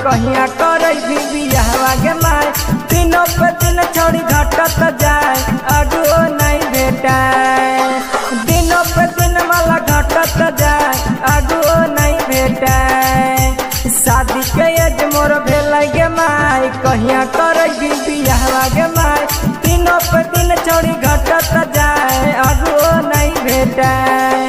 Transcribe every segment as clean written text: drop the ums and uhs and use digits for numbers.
कहिया करे भी बियाहवा गे माई। दिनों पे दिन छोड़ी घटत जाए अगुओ नहीं भेटाए। दिनों पे दिन वाला घटत जाए अगुओ नहीं भेटाए। शादी के एज मोर भेल गे माई कहिया करे भी बियाहवा गे माई। दिनों पे दिन छोड़ी घटत जाए अगुओ नहीं भेटाए।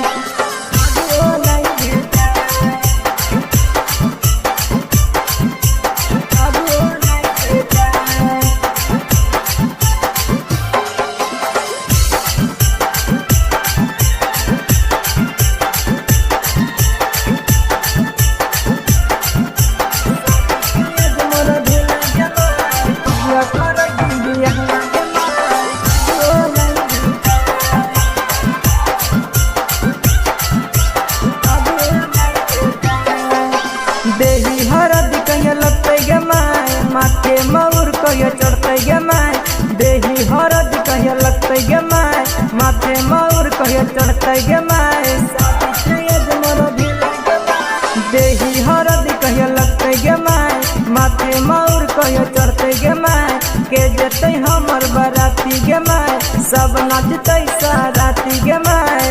देही हरद कहिया लगते गे माई माथे मऊर कहिया चढ़ते गे माई। देही हरद कहिया लगते गे माई माथे मऊर कहिया चढ़ते गे माई। देही हरद कहिया लगते गे माई माथे मऊर कहिया चढ़ते गे माई। के जते हमर बराती गे माई सब नाचते साराती गे माई।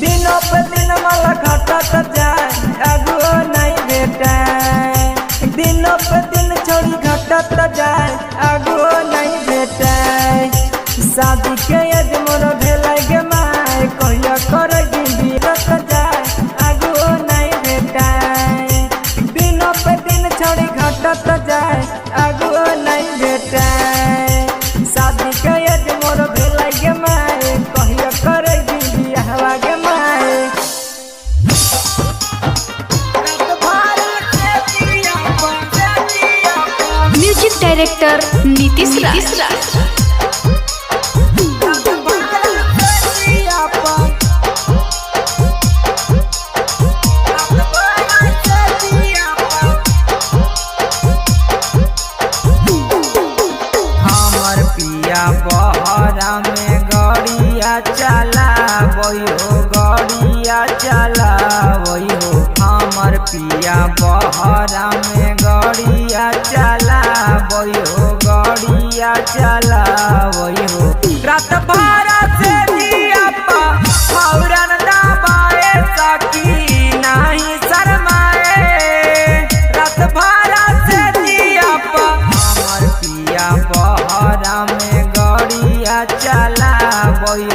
दिनों पे दिन वाला घटत जाए अगुओ नहीं भेटाए। दिनों पे दिन छोड़ी घटत जाए अगुओ नहीं भेटाए। शादी के एज मोर भेल गे माई कहिया करे बियाह जाए अगुओ नहीं भेटाए। दिनों पे दिन छोड़ी घटत जाए अगुओ नहीं भेटाए। शादी के एज मोर भेल गे माई कहिया करे बियाहवा गे माई। म्यूजिक डायरेक्टर नीतीश राज। हमर पिया बहरा में गड़िया चला वही गड़िया चला वही हो। हमर पिया बहरा में गड़िया चला वही गड़िया चला वही हो। रात भरा से दिया हौरन दबाए सकी नहीं शर्माए। रात भरा से दिया हमर पिया बहरा में गड़िया चला वही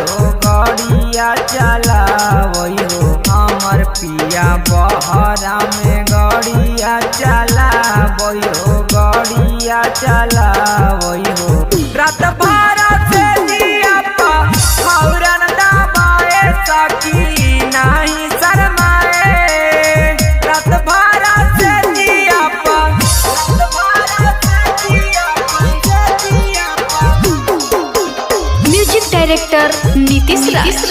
गड़िया चला वही हो। हमर पिया बहरा में गड़िया चला वही गड़िया चला वही हो। रात भरा से दिया हौरन दबाए सकी नहीं शर्माए। रात भरा से दिया म्यूजिक डायरेक्टर नीतीश राज।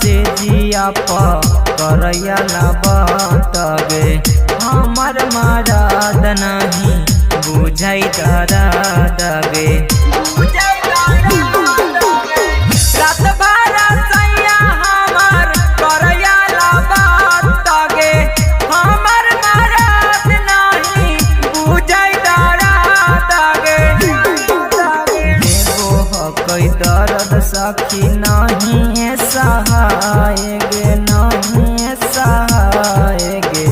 से जिया करैया लबतगे हमर मरद नहीं बुझै दरदगे। रात भरा सैया हमर करैया लबतगे हमर मरद नहीं बुझै दरदगे। एगो हकै दर्द सखी नहीं सहाय गे नहीं सहाय गे।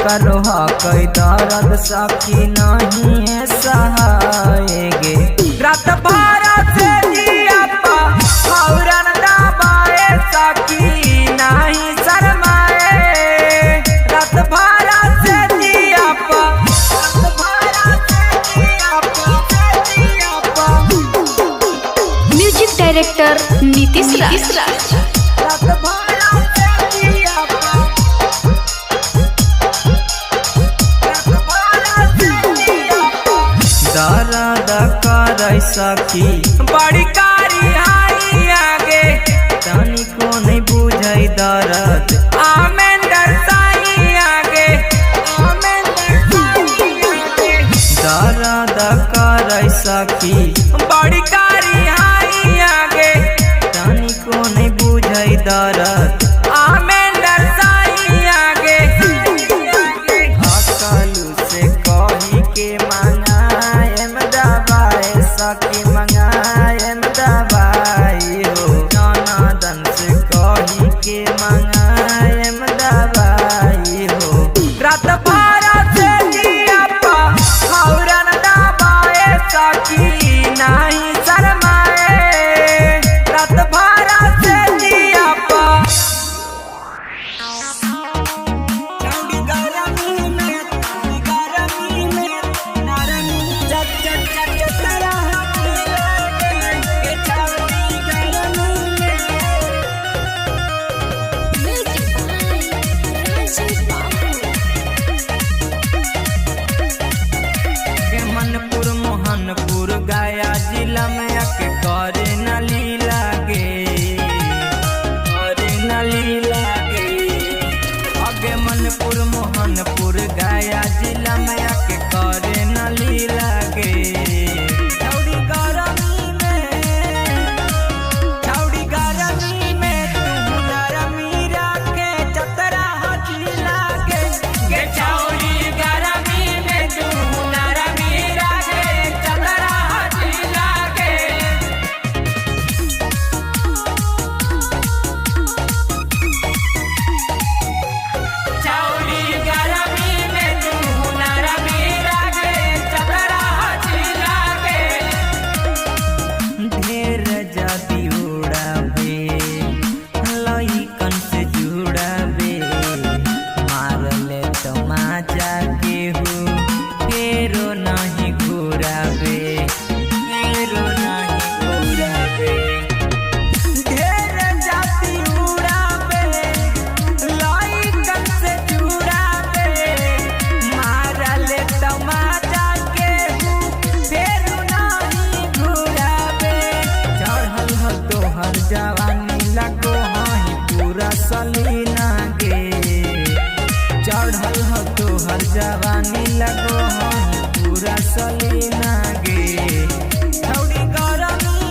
करो हकै दर्द सखी नहीं सहाय गे। रात भरा से दिया हौरन दबाए सखी नहीं शर्माए। रात भरा से दिया म्यूजिक डायरेक्टर नीतीश राज। दर्द करे सखी बड़ी कारी हाई आगे तनिको नहीं बुझै दर्द आमेंदर साई आगे। दर्द करे सखी बड़ी कारी हाई आगे रानी को नहीं बुझाई दरद आमेंदर साई आगे अकलू से कही के मंगाएम दवाई सखी मंगाएम दवाई हो जनार्दन से कही के मंगाएम दवाई हो रात भर से जियापा हौरन दबाए सखी नहीं शर्माए रात भर से जियापा चौड़ी गरमी में नारनी चट चट चट तेरा हाथ लगे के चौड़ी गरमी के मनपुर मोहनपुर गया जिला में आके करे नली लागे करे नली लागे आगे मनपुर मोहनपुर गया जिला में आके करे नली लागे छौड़ी गरमी में तू नरमी राखे चतरा हथी लागे गे छौड़ी गरमी में तू नरमी राखे चतरा हथी लागे छौड़ी गरमी में तू नरमी राखे चतरा हथी लागे ढेर जाति उड़ाबे लइकन से जुड़ाबे मारले तो माजा केहू फेरो नहीं घुराबे फेरो नहीं घुराबे ढेर जाति उड़ाबे लइकन से जुड़ाबे मारले तो माजा केहू फेरो नहीं घुराबे चढ़ल हो तोहर जवानी लगो हई पूरा सलीना गे चढ़ल हो तोहर जवानी लगो हई पूरा सलीना गे छौड़ी गरमी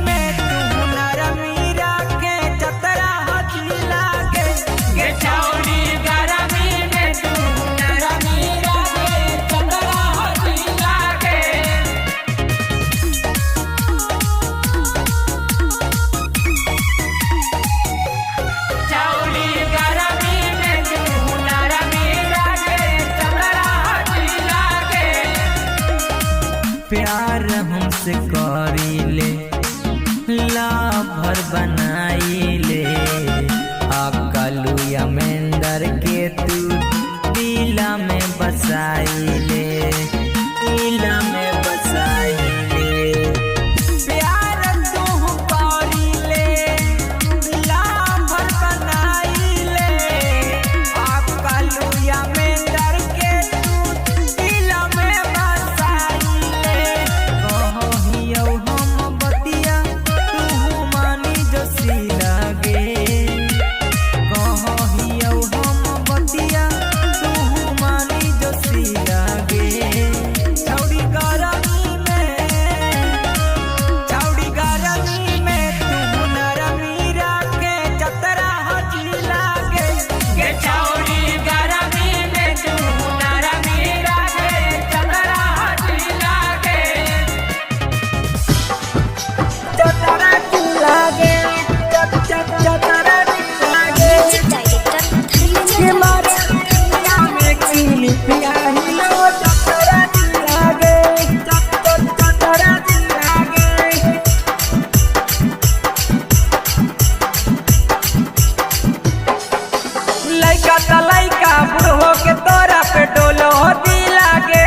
में तू नरमी राखे चतरा हथी लागे गे छौड़ी गरमी में तू नरमी राखे चतरा हथी लागे छौड़ी गरमी में तू नरमी राखे चतरा हथी लागे प्यार हमसे करीले लाभर बनाइले अकलू अमेंदर के तू दिला में बसाइले दिला में बसाइले प्यार तू करीले लाभर बनाइले अकलू अमेंदर के तू दिला में बसाइले कहियो हम बतिया तू मानी जसी लागे कहियो हम बतिया तू मानी जसी लागे छौड़ी गरमी में तू नरमी राखे चतरा हथी लागे गे छौड़ी गरमी में तू नरमी राखे चतरा हथी लागे चतरा लागे चतरा लागे के मारे दुनिया में चीनी पिया हिलो चतरा लागे चतरा लागे लइका त लइका बुढ़ो के तोरा पे डोलो होती लागे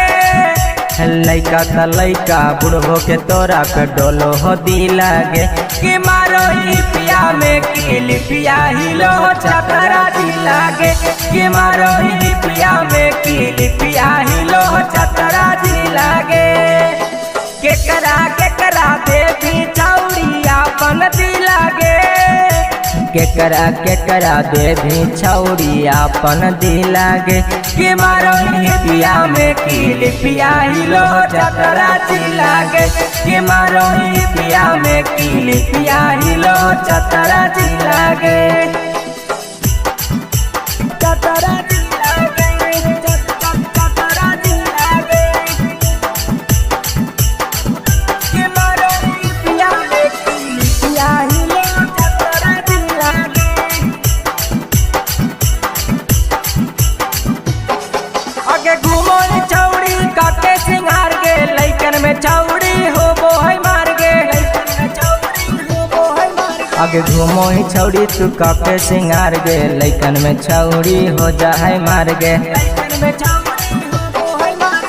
लइका त लइका बुढ़ो के तोरा पे डोलो होती लागे कि मारो ही पिया में की लिपिया हिलो चतरा लागे कि मारो ही पिया में की लिपिया हिलो चतरा लागे केकरा केकरा देवी छौड़ी अपन दिलागे केकरा दे भी छौड़ी अपन दिलागे कि मारो पिया में की पिया हिलो चतरा चिलागे कि मारो पिया में की पिया हिलो चतरा चिलागे चतरा आगे घूमो ही छौड़ी तू काके सिंगार गे लैकन में छौड़ी हो जाए मार गे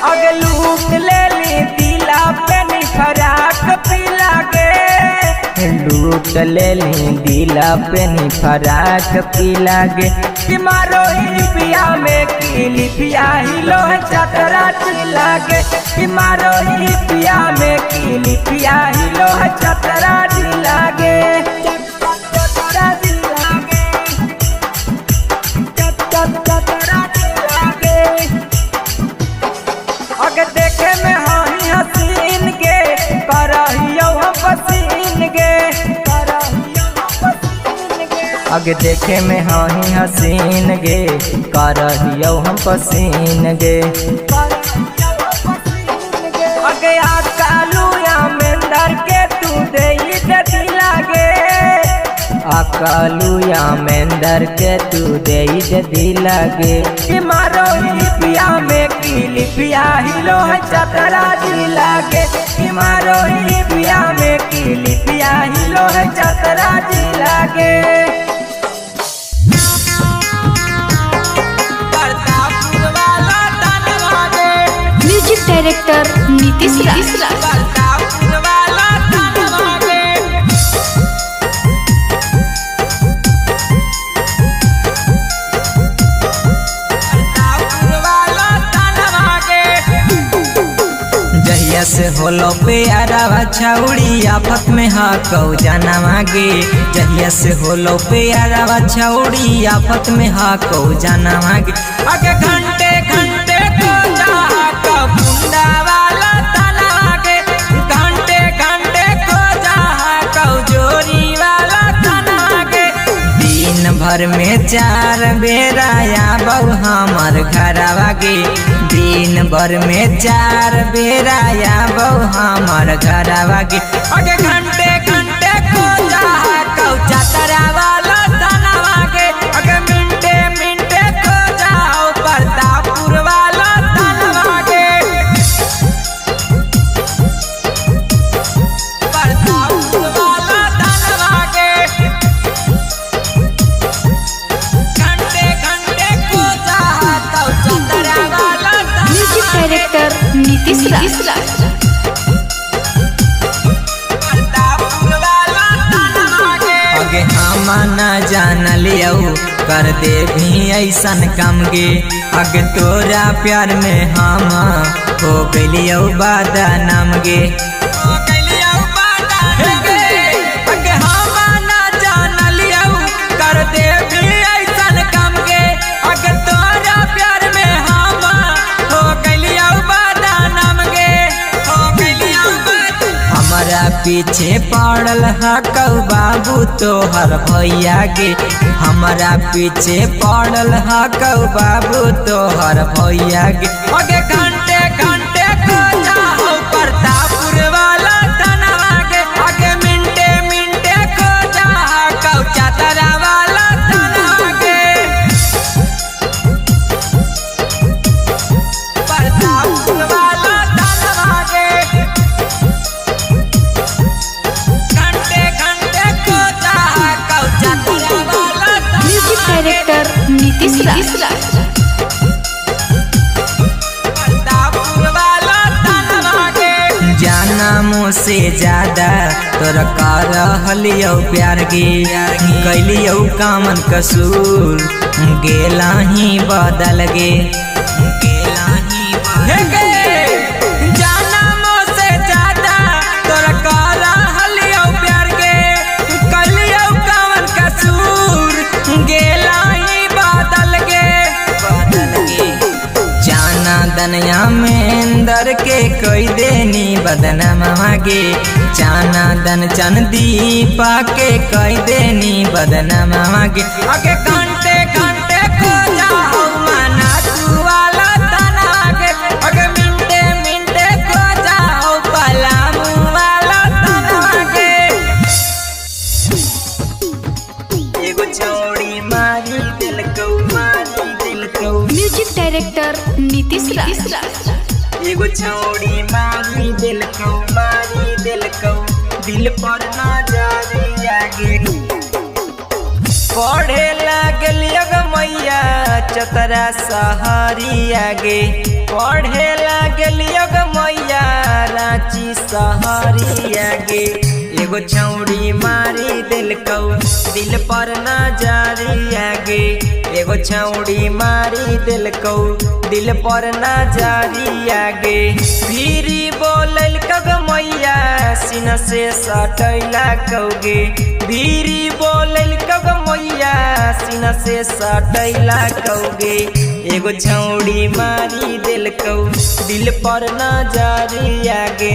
आगे लूट ले ली दिला पे फराक पिला गे लूट ले ली दिला पे फराक पिला गे कि मारो ही पिया में की पिया हिलो चतरा चिला गे कि मारो ही पिया में की पिया हिलो चतरा चिला गे अगर देखे में हाही हसीन के करहियो हम पसीन गे अगे देखे में हाही हसीन गे करहियो हम पसीन गे अगे आकालू या मेंदर के तू दे दिला गे अकालू या मेंदर के तू दे दिला गे कि मारो ही पिया में की पिया हिलो चतरा दिला गे कि मारो ही पिया में की पिया हिलो चतरा दिला गे म्यूजिक डायरेक्टर नीतीश राज से होलो प्यारा छौड़ी आफत में हाकौ जाना मागे जहिया से होलो प्यारा छौड़ी आफत में हाकौ जाना मागे आगे घंटे घंटे को जाकौ बुंदा वाला ताना मागे घंटे घंटे को जाकौ जोरी वाला ताना मागे दिन भर में 4 बेरा आबौ हमर घरवा गे दिन भर में 4 बेरा आबौ हमर घरवा गे अगे घंटे घंटे को जाकौ चतरा वाला तनवा गे अगे मिनटे मिनटे को जाओ प्रतापपुर वाला तनवा गे प्रतापपुर वाला तनवा गे घंटे घंटे को जाकौ चतरा वाला म्यूजिक डायरेक्टर नीतीश राज अगे हम न जान लियो कर दे भी ऐसन काम गे अगे तोरा प्यार में हम हो गलियो बादा नाम गे अगे हम न जान लियो कर दे भी ऐसन काम गे अगे तोरा प्यार में हम हो गलियो बादा नाम गे हमारा पीछे पड़ल हकौ बाबू तोहर भैया गे हमारा पीछे पड़ल हकौ बाबू तोहर भैया गे अगे घंटे घंटे को जाओ प्रतापपुर वाला तनवा गे अगे मिनटे मिनटे को जाओ चतरा वाला तनवा गे प्रतापपुर वाला तनवा गे म्यूजिक डायरेक्टर नीतीश राज जाना मुझसे ज्यादा तोरा कर हलियो प्यार गे कैलियो कामन कसूर गेला ही बदल गे जाना मुझसे ज्यादा तोरा कर हलियो प्यार गे कैलियो कामन कसूर के कोई देनी बदनामा गे चाना दन चंदी पाके कोई देनी बदनामा गे आगे घंटे घंटे खो जाओ माना तू वाला तना गे आगे मिनटे मिनटे खो जाओ पलामू वाला तना गे एगो छोड़ी मारी दिल को म्यूजिक डायरेक्टर नीतीश राज। एगो छोड़ी मारी दिल को दिल पर ना जारी आगे पढ़े लागल मैया चतरा सहरी आगे पढ़े लागल मैया रांची सहरी आगे एगो छौड़ी मारी दिल को दिल पर ना जारी आगे एगो छौड़ी मारी दिल को दिल पर ना जारी आगे भीरी बोलल कग मैया सीना से सटैला कौगे भीरी बोलल कग मैया सीना से सटैला कौगे एगो छौड़ी मारी दिल को दिल पर ना जारी आगे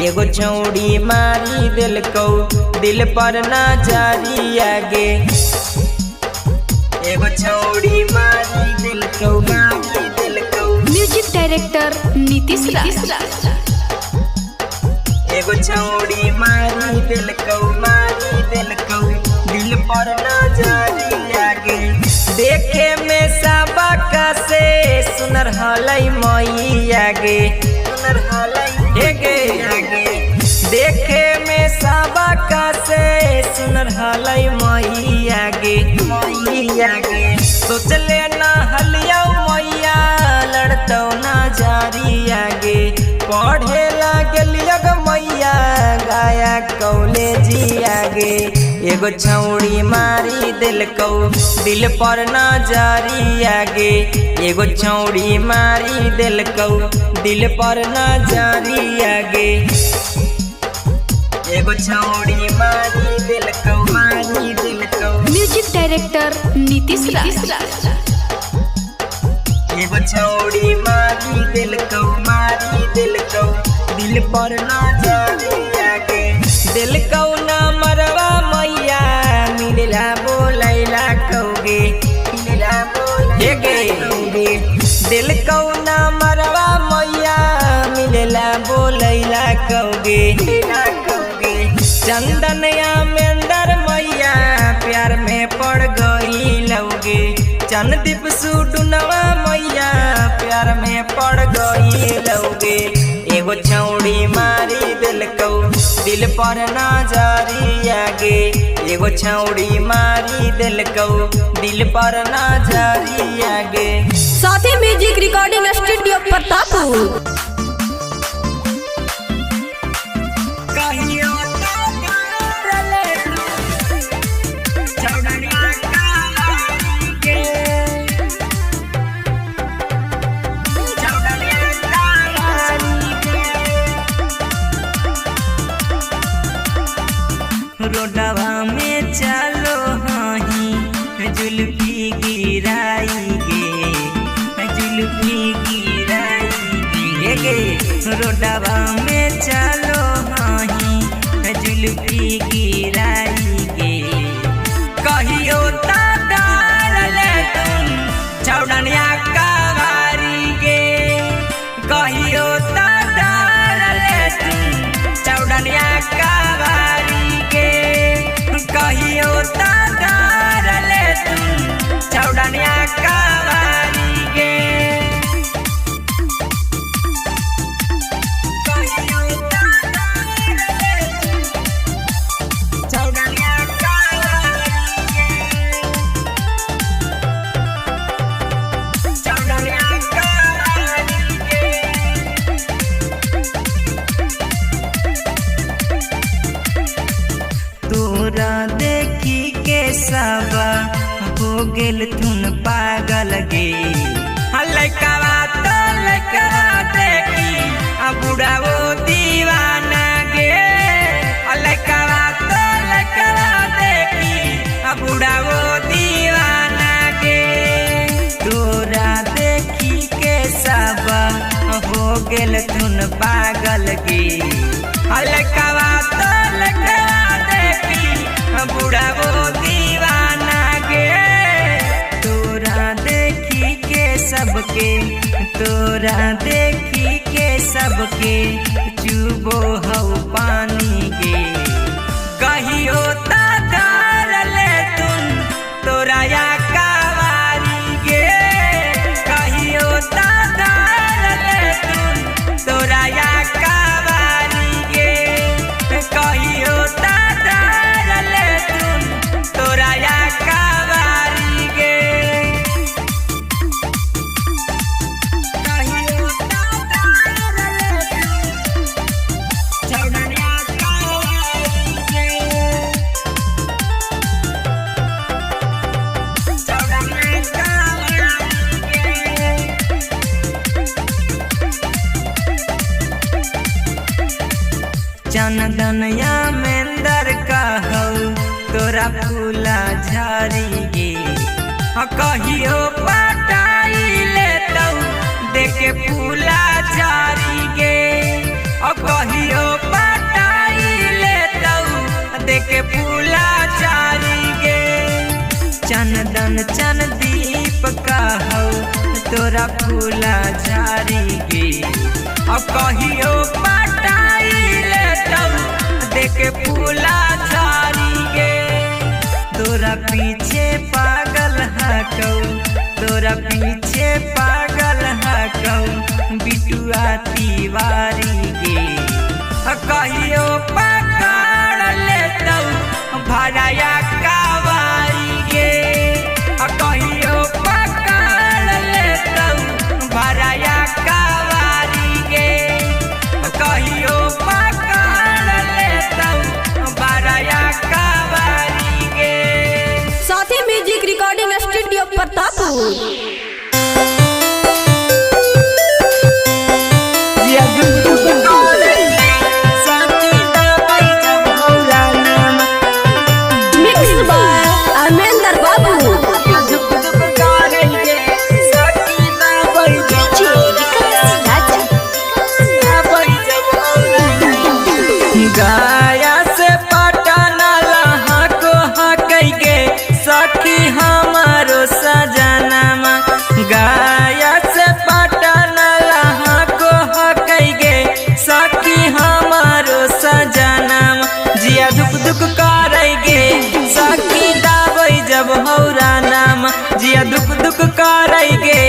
एगो छौड़ी मारी दिल को दिल पर ना जारी आगे एगो छौड़ी मारी दिल को म्यूजिक डायरेक्टर नीतीश राज। एगो छौड़ी मारी दिल को दिल पर ना जारी आगे देखे में सबका से सुनर हलै मई आगे देखे में सबका से सुनर हलै मई आगे सोचले ना हलिया मैया लड़तो ना जारी आगे पढ़े लागल मैया गाया कॉलेजी आगे एगो छौड़ी मारी दिल को दिल पर ना जारी आगे एगो छौड़ी मारी दिल को दिल पर ना जारी आगे एगो छौड़ी मारी दिल को म्यूजिक डायरेक्टर नीतीश राज। एगो छौड़ी मारी दिल को दिल पर ना जारी आगे दिल को ना मरवा मैया मिलला बोलैला कौगे दिल को ना मरवा मैया मिलला बोलैला कौगे चंदनिया मेंदर मैया प्यार में पड़ गई लौगे चंददीप सुडुनवा मैया प्यार में पड़ गई लौगे एगो छौड़ी मारी दिल को दिल पर ना जारी आगे एगो छौड़ी मारी दिल को दिल पर ना जारी आगे साथी म्यूजिक रिकॉर्डिंग स्टूडियो प्रतापपुर। रोडवा में चलो हही जुल्फी गिराई गे रोडवा में चलो हही जुल्फी गिराई गे कहियो ता डारले तुम चौड़निया कवारी गे कहियो ता डारले तुम चौड़निया कवारी कहियो ता डारले तुम चौड़निया कवारी गे कहियो ता डारले तुम चौड़निया कवारी गे चौड़निया कवारी गे तोरा देखी के सब हो गेल थुन पागल गे लइकावा तो लइकावा देखी बुढ़ावो दीवाना गे लइकावा तो लइकावा देखी बुढ़ावो दीवाना गे तोरा देखी के सब हो गेल तुन पागल गे हलकवा तो लकवा देखी बूढ़ा वो दीवाना गे तोरा देखी के सबके तोरा देखी के सबके चुबो हौ पानी गे कहियो ता धार ले तुन तोरा या कावारी गे कहियो ता धार ले तुन तोरा या कावारी गे कहियो ता धार ले तुन तोरा या कावारी गे कहियो ता धार ले तुन तोरा या कावारी गे चंदनिया मेंदर का हौ तोरा फूला झारी गे कहियो पटाई ले तौ देखे फूला झारी गे कहियो पटाई ले तौ देखे फूला झारी गे चंदन चंदीप का हौ तोरा फूला झारी गे कहियो पटाई ले तौ देखे फूला झारी गे तोरा पीछे पागल हकौ तोरा पीछे पागल हकौ बिटुआ तिवारी गे कहियो पकड़ ले तौ भराया कावारी गे कहियो पकड़ ले तौ भराया कावारी गे कहियो पकड़ ले तौ भराया कावारी गे Sathi music recording studio Pratappur. Mix by Amender Babu. गाया से पटना लहा को हकई गे सखी हमारो सजनमा गाया से पटना लहा को हकई गे सखी हमारो सजनमा जिया दुख दुख करई गे सखी दाबई जब हौरा नाम जिया दुख दुख करई गे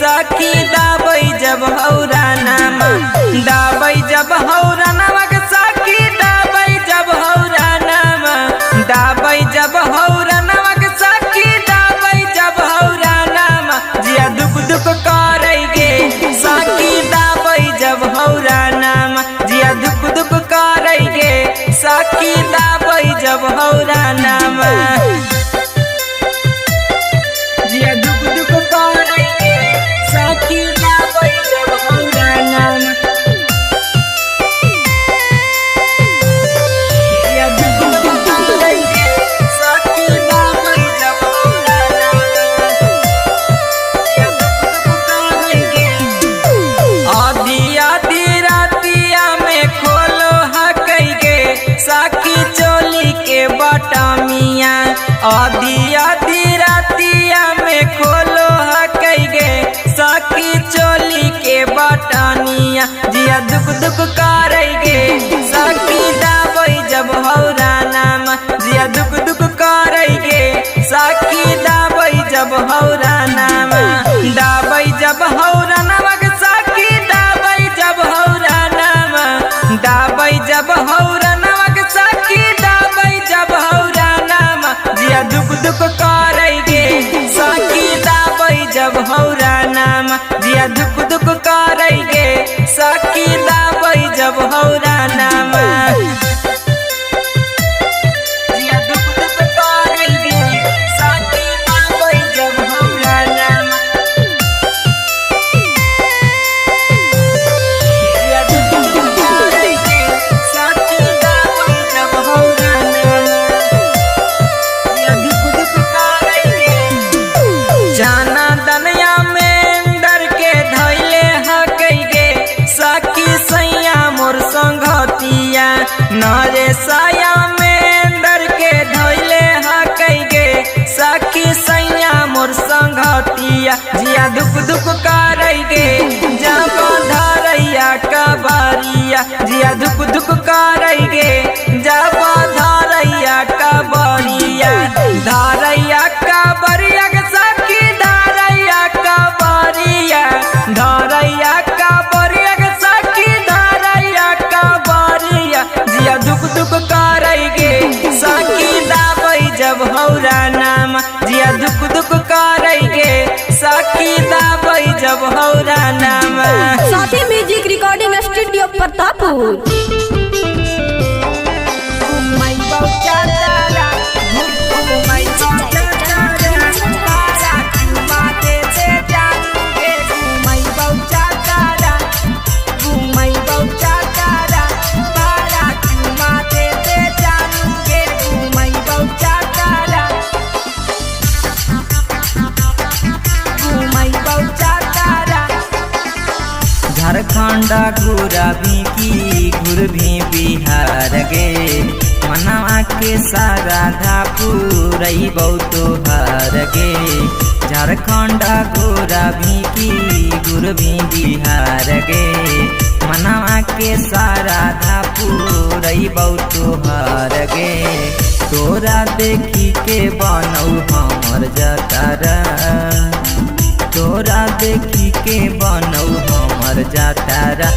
सखी दाबई जब हौरा नाम दाबई जब हौरा नाम सखी दाबई जब हौरा नाम दाबई जब हौरा नाम सखी दाबई जब हौरा नाम जिया दुख दुख करई गे सखी दाबई जब हौरा नाम जिया दुख दुख करई गे सखी दाबई जब हौरा नाम जिया दुख दुख करई गे सखी दाबई जब हौरा नाम जिया दुख दुख करई गे सखी दाबई जब हौरा नाम जिया दुख दुख करई गे आधी आधी रातिया में खोलो हकई गे सखी चोली के बटमिया आधी आधी रातिया में खोलो हकई गे सखी चोली के बटनिया जिया दुख दुख करई गे सखी दाबई जब हौरा नाम जिया दुख दुख करई गे सखी दाबई जब हौरा नाम दाबई जब हौरा नाम सखी दाबई जब हौरा नाम दाबई जब हौरा नाम सखी दाबई जब हौरा नाम जिया दुख दुख करई गे सखी दाबई जब हौरा नाम जिया दुख दुख करई गे सखी दाबई जब हौरा नाम जिया दुख दुख करई गे सखी दाबई जब हौरा नाम जिया दुख दुख करई गे सखी दाबई जब हौरा नाम जिया दुख दुख करई गे जाना दनिया में डर के धैले हकई गे बरिया जिया धुक धुक करैगे जब धरैया का बरिया धरैया का बरिया के सखी धरैया का बरिया धरैया का बरिया के सखी धरैया का बरिया जिया धुक धुक करैगे सखी दाबै जब हौरा नाम जिया धुक धुक करैगे सखी दाबै जब हौरा नाम। Sathi music recording studio Pratappur. Jharkhand घूरभी की घूरभी बिहार गे मनवा के सारा धापुर बहुत हार गे झारखंड घूरभी की घूरभी बिहार गे मनवा के सारा धापुर बहुत हार गे तोरा देखी के बनौ हमर जतारा तोरा देखी के बनौ हमर जातारा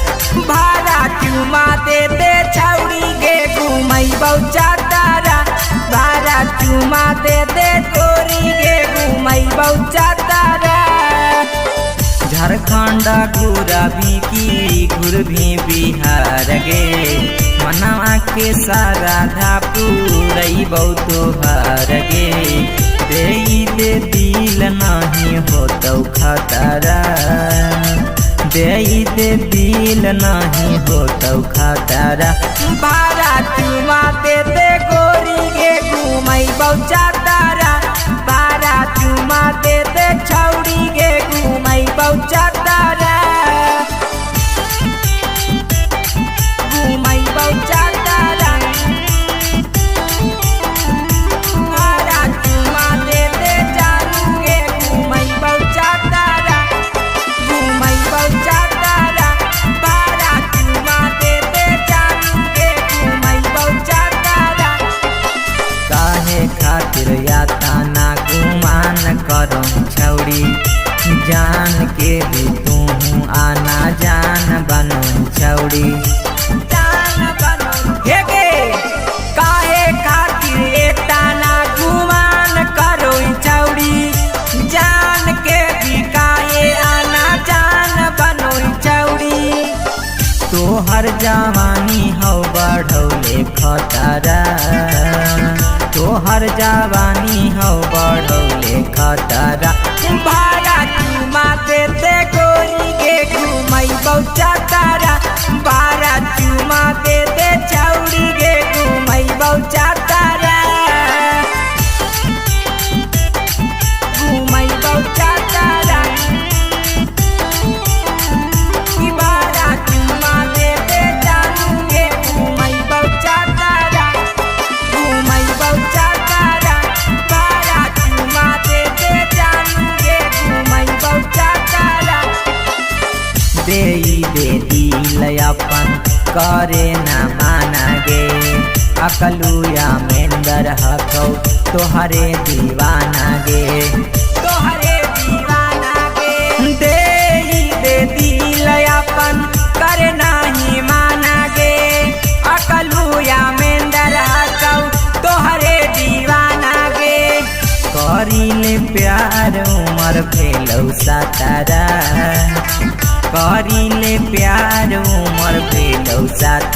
भाड़ा चुमा दे दे छौरी गे घुमैबौ जातारा भाड़ा चुमा दे दे तोरी गे घुमैबौ जातारा। झारखंड घूरभी की घूरभी बिहार गे मनवा के सारा धापुर बहुत हार गे दे दिल नहीं होतौ खतरा दे दिल नहीं होतौ खतरा भाड़ा चुमा दे दे गोरी गे घुमैबौ जातारा भाड़ा चुमा दे दे छौरी गे घुमैबौ जातारा घुमैबौ जातारा भाड़ा चुमा दे दे जानू गे घुमैबौ जातारा घुमैबौ जातारा भाड़ा चुमा दे दे जानू गे घुमैबौ जातारा। काहे खातिर याता ना गुमान करो छौरी जान के भी तू आना जान बनो छौरी जान बनो हे गे काहे खातिर एता ना गुमान करो छौरी जान के भी काहे आना जान बनो छौरी तोहर जवानी हौ बढ़ौले खतरा तोहर जवानी हौ बढ़ौले खतरा भाड़ा चुमा दे दे गोरी गे घुमैबौ जातारा भाड़ा चुमा दे दे छौरी गे घुमैबौ जातारा घुमैबौ जातारा भाड़ा चुमा दे दे जानू गे घुमैबौ जातारा घुमैबौ जातारा भाड़ा चुमा दे दे जानू गे घुमैबौ जातारा। दे दिल अपन करे न माना गे अकलुया मेंदर हकौ तोहरे दीवाना गे तोहरे दीवाना गे दे दिल अपन करे नहीं माना गे अकलुया मेंदर हकौ तोहरे दीवाना गे करिले प्यार उमर भेलौ सातारा करिले प्यार उमर भेलौ सातारा